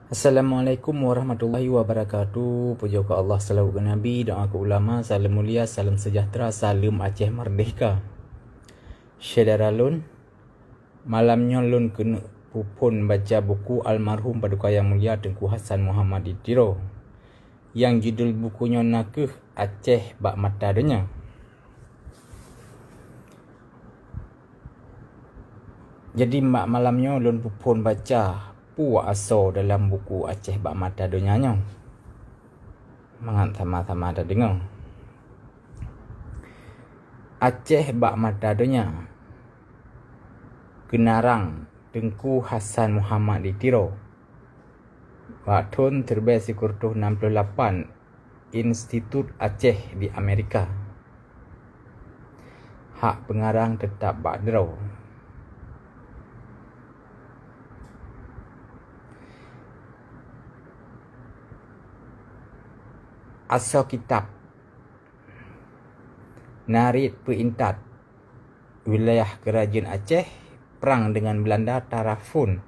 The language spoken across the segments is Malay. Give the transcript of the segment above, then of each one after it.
Assalamualaikum warahmatullahi wabarakatuh. Puja ke Allah, salawat ke Nabi, doa ke ulama, salam mulia, salam sejahtera, salam Aceh merdeka. Saudara lun, malamnya lun kena pupun baca buku almarhum Paduka Yang Mulia Tengku Hassan Muhammad Ditiro, yang judul bukunya Nakeh Aceh Bak Mata Dunia. Jadi malamnya lun pupun baca puak asal dalam buku Aceh Bak Mata Dunianya. Mangat sama-sama ada dengar. Aceh Bak Mata Dunia. Kenarang Tengku Hassan Muhammad Ditiro. Waktu terbit Sikurtuh 68 Institut Aceh di Amerika. Hak pengarang tetap Bak Dero. Asal kitab Narid Peintat Wilayah Kerajaan Aceh perang dengan Belanda Tarafun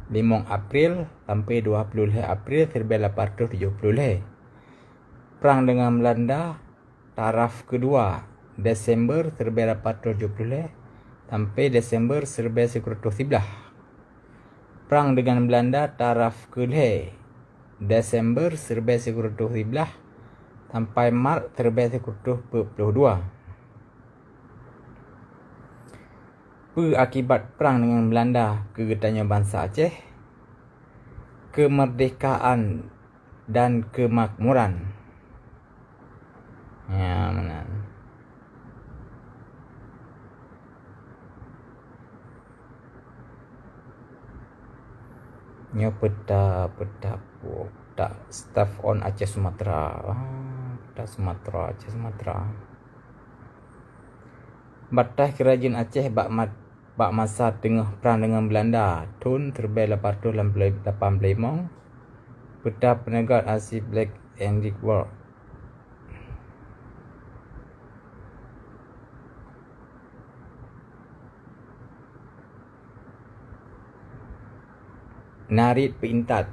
5 April sampai 20 April 1870. Perang dengan Belanda Taraf kedua Desember 1870 sampai Desember 1911. Perang dengan Belanda Taraf kedua Desember 1911 sampai Maret 1922. Akibat perang dengan Belanda, kegetanya bangsa Aceh, kemerdekaan dan kemakmuran. Ya, mana? Nya peta tak staff on Aceh Sumatera. Peta Sumatera, Aceh Sumatera. Batas kerajaan Aceh bak masa tengah perang dengan Belanda tahun 1885. Peta penegat arsip Black and Dick World. Narid Peintat.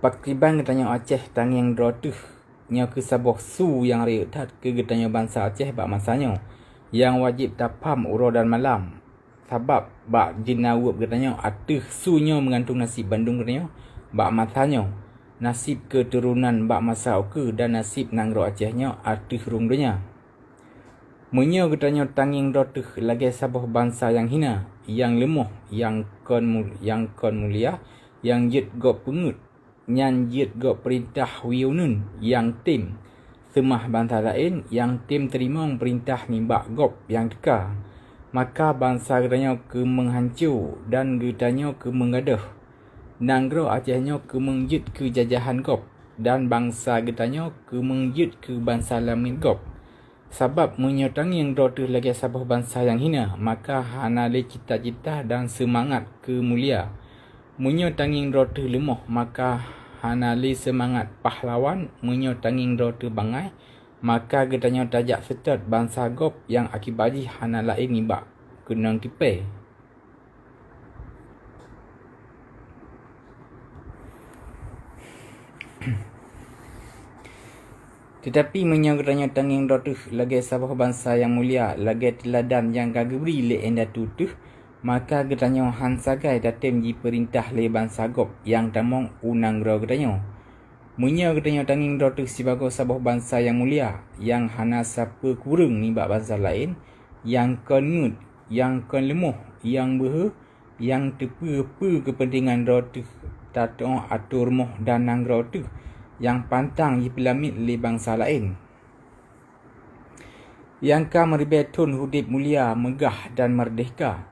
Pakriban ketanya Aceh tangiang drotuh nya ke sabuh su yang rehat ke getanya bangsa Aceh bak masanya yang wajib tapam uro dan malam sebab bak jinawup getanya atih sunya mengantung nasib Bandung getanya bak masanya nasib keturunan bak masa oke dan nasib nanggro Acehnya atih rung dunia. Menyo getanya tanging drotuh lagi sabuh bangsa yang hina, yang lemah, yang kon mulia, yang jet go pengut, nyanjit go perintah wiunun, yang tim semah bangsa lain, yang tim terima perintah nimbak gop yang teka. Maka bangsa getanya ke menghancur dan getanya ke menggadah. Nanggro Acehnya ke mengjit ke jajahan gop dan bangsa getanya ke mengjit ke bangsa lamin gop. Sebab menyotangi yang drotuh lagi sabuh bangsa yang hina, maka hanale cita-cita dan semangat ke mulia. Menyotangi yang drotuh lemah, maka hanale semangat pahlawan. Menyotangi yang drotuh bangai, maka getanya tajak setet bangsa gop yang akibaji hana lain nibak kenang kipe. Tetapi menyogetanya tanging drotuh lagi sabuh bangsa yang mulia, lagi teladan yang kagabri le enda tutuh, maka getanya han sagai datem ji perintah le bangsa gop yang tamong unang gro getanya. Menyogetanya tanging drotuh sebagai sabuh bangsa yang mulia, yang hana sapa kurang nibak bangsa lain, yang konut, yang kon lemuh, yang behe, yang tepe kepentingan drotuh tato atur moh dan nang drotuh yang pantang dipelamit oleh bangsa lain. Yang ka meribetun hudip mulia, megah dan merdeka.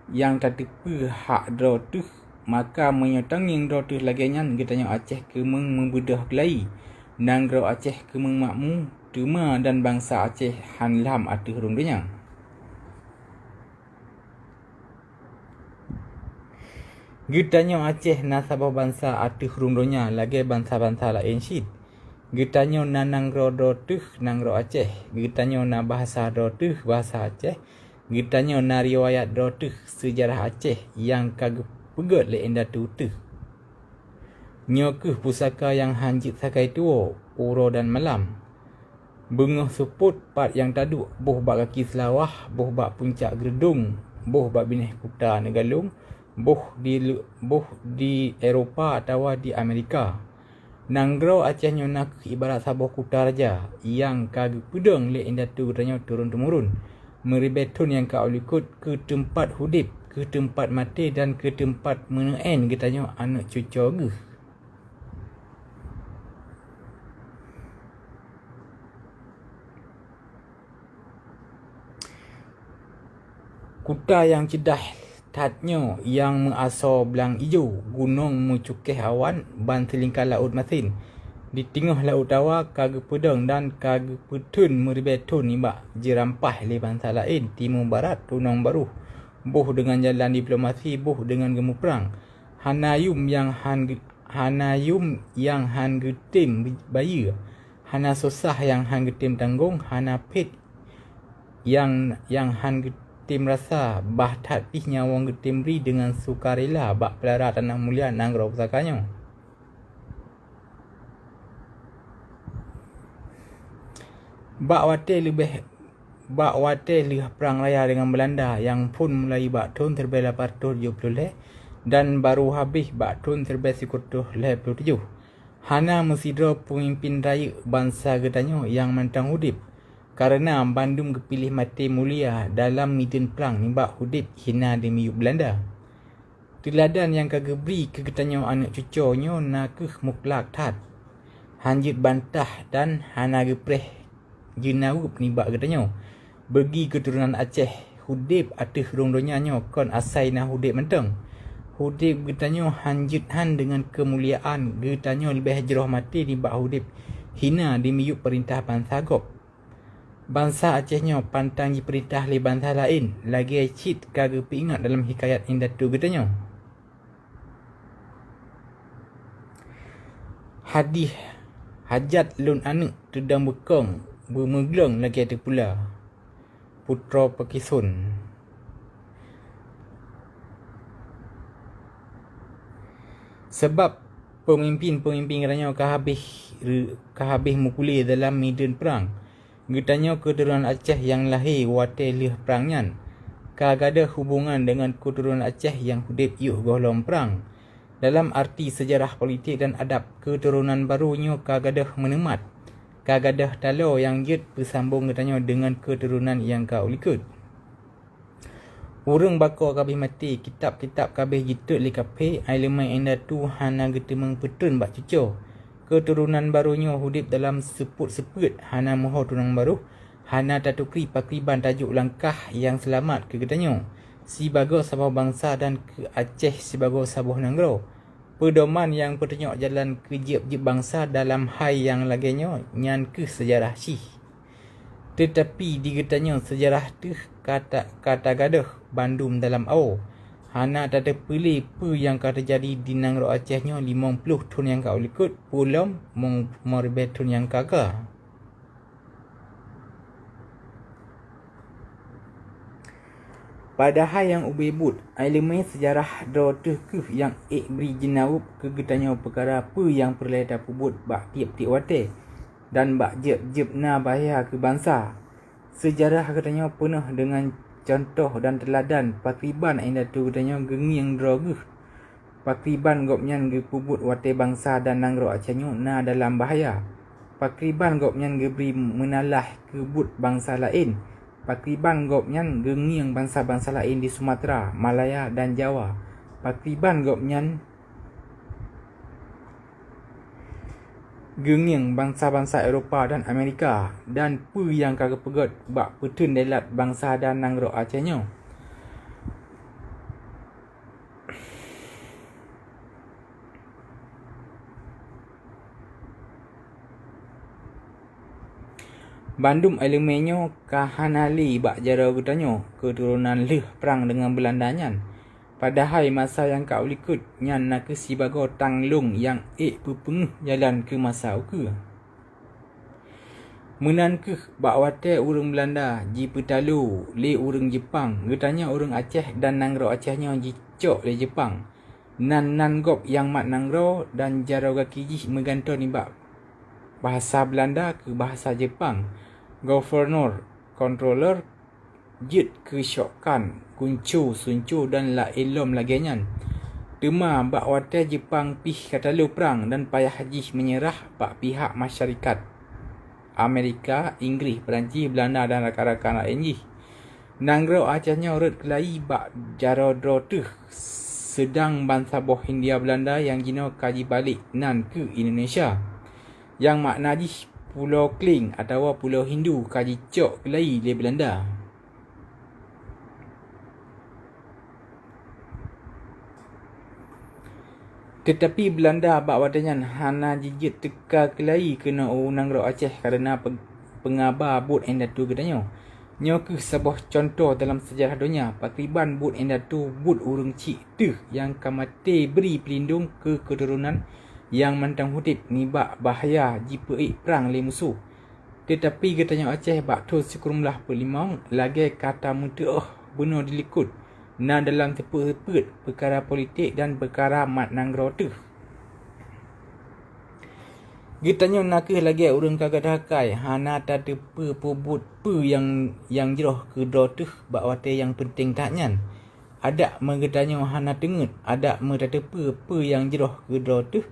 Yang tak tepe hak drotuh, maka menyotanging drotuh laginya getanya Aceh ke membedah kelai. Nanggro Aceh ke makmu, tuma dan bangsa Aceh hanlam atuh rundunya. Getanya Aceh na sabuh bangsa atuh rundunya lagi bangsa-bangsa lain syid. Getanya na nanggro drotuh nanggro Aceh. Getanya na bahasa drotuh bahasa Aceh. Getanya na riwayat drotuh sejarah Aceh yang pegot le enda tu tu. Nyo ke pusaka yang hanjit sakai tua, uro dan malam. Bengah seput pat yang taduk, boh bak kaki selawah, boh bak puncak gerdung, boh bak bineh kuta negalung, boh di Eropah atau di Amerika. Nanggro Aceh nyo nak ibarat sabuh kuta raja yang kagak pudong le enda tu katanya turun temurun. Meribetun yang kau likut ke tempat hudip, ke tempat mati dan ke tempat meneen katanya anak cucu ge. Kuta yang cedah tatnya yang mengasar belang hijau, gunung mencukih awan, ban selingkar laut masin. Di tengah laut tawa kagak pedang dan kagak petun meribetun imbak jerampah le bangsa lain timur barat tunang baru. Boh dengan jalan diplomasi, boh dengan gemu perang. Hanayum yang han getim bayi. Hana susah yang han getim tanggung, hana pit yang han getim rasa, bahtat pih nyawang getim ri dengan sukarela bak pelara tanah mulia nanggro pusakanya. Bak wate leh perang raya dengan Belanda yang pun mulai bak tahun 1870 dan baru habis bak tahun 1957. Hana mesidra pemimpin raya bangsa getanyo yang mantang hudip karena Bandung kepilih mati mulia dalam medan perang nimbak hudip hina demi Belanda. Teladan yang kagak beri ke getanyo anak cucunya nakeh muklak tat hanjit bantah dan hana gepreh jenaup ni bak katanya bagi keturunan Aceh hudip atih rong donyanyo kon asai na hudip menteng. Hudip getanyo hanjit han dengan kemuliaan getanyo lebih hajrah mati di bak hudip hina dimiup perintah bangsa gop. Bangsa Acehnya pantang diperintah le bangsa lain lagi cit kagak ingat dalam hikayat indah tu getanyo. Hadih hajat lun anak tudang bekong bermeglong lagi ada pula putra Pakisun. Sebab pemimpin katanya kahabis mukuli dalam medan perang. Getanyo keturunan Aceh yang lahir wate leh perangnyan kagak ada hubungan dengan keturunan Aceh yang hudip yuk golong perang. Dalam arti sejarah politik dan adab, keturunan barunya kagak ada menemat. Kagak ada talo yang jut bersambung katanya dengan keturunan yang kau likut. Urang bakar kabeh mati, kitab-kitab kabeh jitut li kape, ailemai enda tu hana getemeng petun bak cucu. Keturunan barunya hudip dalam seput-seput, hana moho tunang baru, hana tatukri pakriban tajuk langkah yang selamat ke getanyo. Sebagai sabuh bangsa dan ke Aceh sebagai sabuh nanggro. Pedoman yang petunjuk jalan ke jib-jib bangsa dalam hai yang laginya nyan ke sejarah sih. Tetapi digetanya sejarah tu kata gaduh Bandung dalam au. Hana tak ada pilih apa yang kata jadi di Nanggro Acehnya 50 tahun yang kau likut pulau morbetun yang kagak. Padahal yang ubebut, elemen sejarah dotuh ke yang beri jenaup ke getanya perkara apa yang perlu tak pubut bak tiap-tiap wate dan bak jeb-jeb na bahaya ke bangsa. Sejarah katanya penuh dengan contoh dan teladan pakriban anda tu katanya gengiang droguh. Pakriban gopnyan ge pubut wate bangsa dan Nanggro Acehnya na dalam bahaya. Pakriban gopnyan ge beri menalah kebut bangsa lain. Pakriban gopnyan gengiang bangsa-bangsa lain di Sumatera, Malaya dan Jawa. Pakriban gopnyan gengiang bangsa-bangsa Eropah dan Amerika dan pu yang kagak pegot bak petun delat bangsa dan Nanggro Acehnya. Bandung elemennya kahanali bak jara getanyo keturunan leh perang dengan Belandanyan. Padahal masa yang kau likut nyan nak sebagai tanglung yang pepengeh jalan ke masa uke. Menan ke bak wate urang Belanda ji petalu le urang Jepang. Getanya urang Aceh dan Nanggro Acehnya ji cok le Jepang. nan gop yang mat nangro dan jaroga kijih meganto ni bak bahasa Belanda ke bahasa Jepang. Governor, controller, jit ke syokkan, kuncu, suncu dan la ilom lagianyan. Tema bak wate Jepang pih katalu perang dan payah jih menyerah bak pihak masyarakat Amerika, Inggeris, Perancis, Belanda dan rakan-rakan lain jih. Nangro acahnya urut kelai bak jarodro tuh sedang bangsa boh Hindia Belanda yang jino kaji balik nan ke Indonesia. Yang makna jih Pulau Kling atau Pulau Hindu kaji cok kelai di Belanda. Tetapi Belanda bak wadanyan hana jijit teka kelai kena nangro Aceh kerana pengabar Bud Endatu katanya. Nyo ke sebuah contoh dalam sejarah dunia. Pakriban Bud Endatu Bud urung cik tu yang kamate beri pelindung ke keturunan yang mantang hudip ni bak bahaya jika perang le musuh. Tetapi katanya Aceh bak tu sekurumlah pelimang lagi kata mutu benar dilikut. Nah dalam tepuk-tepuk perkara politik dan perkara mat nangro tu. Gitanya nak lagi urang kagak dakai hana tak tepe pubut pe yang jeroh ke do tu bak wate yang penting taknyan. Ada mengetanya hana tengut, ada mentetepe pe yang jeroh ke do tu.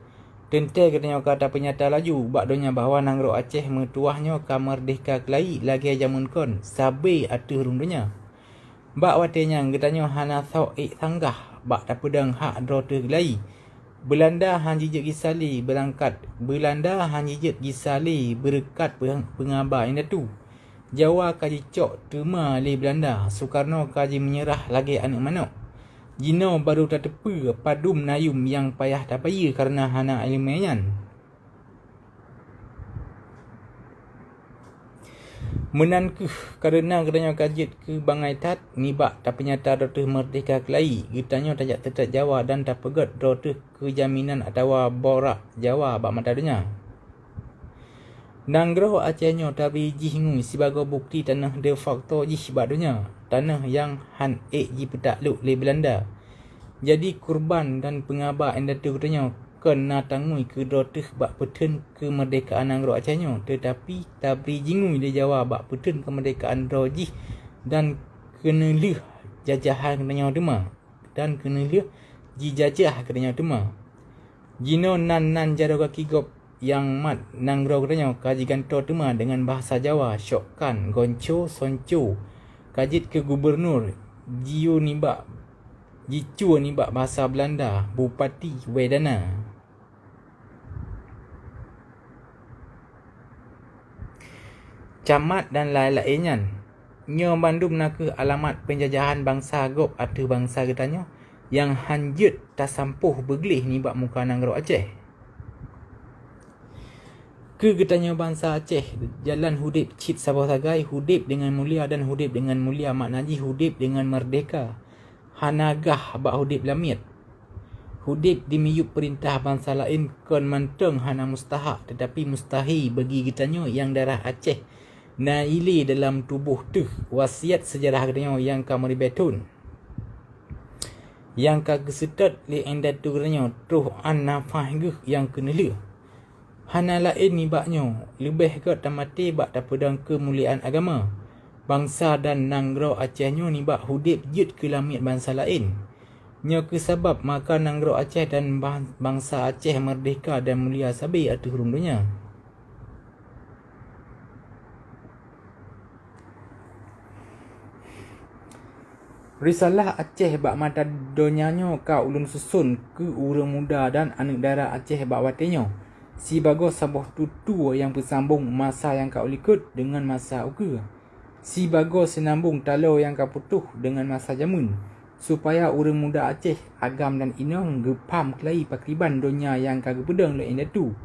Tentu katanya kata penyata laju bak donya bahawa nangro Aceh metuahnya ka merdeka kelai lagi jamun kon sabe atuh rundunya. Bak watenya katanya hana thau sanggah bak tak pedang hak do tu kelai. Belanda han jijik gisali berangkat. Belanda han jijik gisali berkat pengabar yang tu. Jawa kaji cok terma li Belanda. Soekarno kaji menyerah lagi anak manok. Jino baru tak tepe padum nayum yang payah tak payah karena hana ilmiahan. Menankuh kerana katanya kajit ke bangai tat nibak tak penyata dotuh merdeka kelai gitanya tajak tetap Jawa dan tak pegat dotuh kejaminan atau borak Jawa bak mata dunia. Nangro Acehnya tabi jihngui sebagai bukti tanah de facto jih bak dunia, tanah yang han ji petakluk le Belanda. Jadi kurban dan pengabar endatu katanya kena tangui ke dotuh bak peten kemerdekaan Nangro Acehnya, tetapi tabri jingui di Jawa bak peten kemerdekaan rojih dan kena leh jajahan katanya dema dan kena leh jijajah katanya dema. Jino nan jaro kaki gop yang mat Nangro katanya kaji ganto dema dengan bahasa Jawa syokkan gonco sonco kajit ke gubernur jiu nibak jicu nibak bahasa Belanda Bupati Wedana. Camat dan lain-lainnya. Nyo bandum nak ke alamat penjajahan bangsa gop atau bangsa katanya yang hanjut tak sampuh bergelih ni bak muka Nangro Aceh. Ke katanya bangsa Aceh jalan hudip cit sabah sagai, hudip dengan mulia dan hudip dengan mulia maknanya hudip dengan merdeka. Hanagah bak hudip lamit. Hudip dimiyup perintah bangsa lain kon manteng hana mustahak tetapi mustahil bagi katanya yang darah Aceh. Naili dalam tubuh tu wasiat sejarah katanya yang kamari betun yang kagesetat li endatu katanya tuh an nafah geh yang kena le hana lain ni baknya lebih ke tamati bak tak pedang kemuliaan agama bangsa dan Nangro Acehnya ni bak hudip jut ke lamit bangsa lain nya ke sebab maka Nangro Aceh dan bangsa Aceh merdeka dan mulia sabi atuh rundunya. Risalah Aceh bak mata donyanya ka ulun susun ke urang muda dan anak dara Aceh bak watenya. Si bagus sabuh tutu yang bersambung masa yang kau likut dengan masa uka. Si bagus senambung talau yang kau putuh dengan masa jamun. Supaya urang muda Aceh agam dan inong gepam kelai pakriban donya yang kagak pedang le endatu.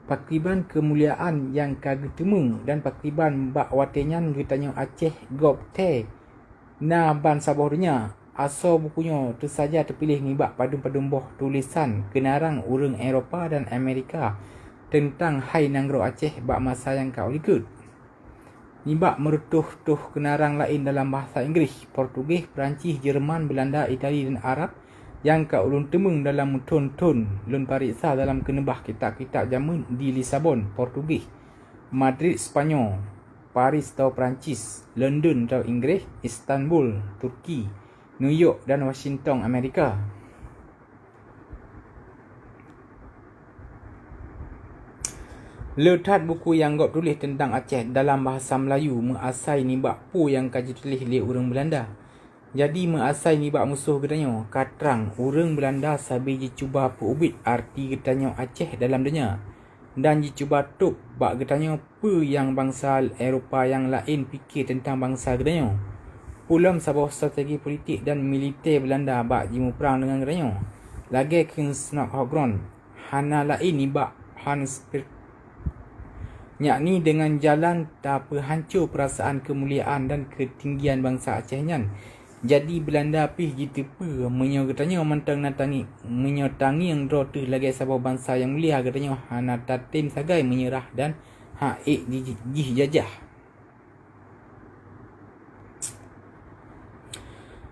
Pakriban kemuliaan yang kagak temu dan pakriban bak watenyan getanya Aceh gop te. Nah ban sabah dunia asal bukunya tu saja terpilih ngibak padum-padum boh tulisan kenarang urang Eropah dan Amerika tentang Hai Nangro Aceh bak masa yang kau ikut. Nibak merutuh-tuh kenarang lain dalam bahasa Inggeris, Portugis, Perancis, Jerman, Belanda, Itali dan Arab yang ka ulun temung dalam ton-ton lun pariksa dalam kenebah kitab-kitab jamun di Lisabon, Portugis, Madrid, Spanyol, Paris atau Perancis, London atau Inggeris, Istanbul, Turki, New York dan Washington, Amerika. Letak buku yang gop tulis tentang Aceh dalam bahasa Melayu mengasai nibak pu yang kaji tulis oleh orang Belanda. Jadi mengasai nibak musuh getanyo katrang orang Belanda sabi dicuba pu ubit arti getanyo Aceh dalam dunia. Dan dicuba tup bak getanyo pu yang bangsa Eropah yang lain fikir tentang bangsa getanyo. Pulam sabah strategi politik dan militer Belanda bak jimu perang dengan getanyo. Lagi Kingsnok Hogron hana lain nibak Hans yakni dengan jalan tak hancur perasaan kemuliaan dan ketinggian bangsa Aceh nyan. Jadi Belanda pih jitepe menyo katanya mentang natani menyotangi yang rotuh lagi sabah bangsa yang mulia katanya hana tatim sagai menyerah dan haik dijajah.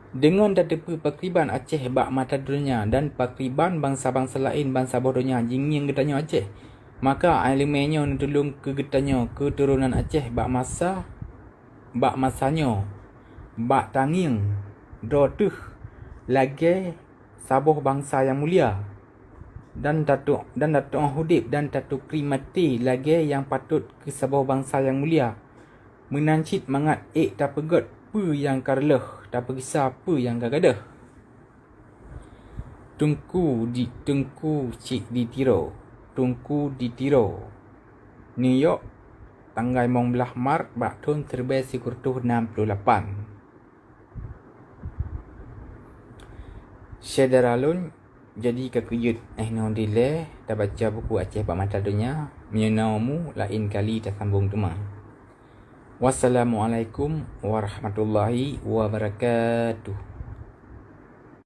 Dengan tetapi pakriban Aceh bak mata dunia dan pakriban bangsa-bangsa lain bangsa bodohnya jinging katanya Aceh, maka elemennya nutulung ke getanyo keturunan Aceh bak masanya bak tanging dotuh lagi sabuh bangsa yang mulia dan datuk hudib dan datuk krimati lagi yang patut ke sabuh bangsa yang mulia menancit mangat tak pegot pu yang karleh tak periksa pu yang gagadah tungku cik ditiro Tungku ditiro New York tanggal 15 Maret bak tahun 1968. Sederalun jadi kekuyut no dile dah baca buku Aceh bak mata dunia menyenaumu lain kali tak sambung teman. Wassalamualaikum warahmatullahi wabarakatuh.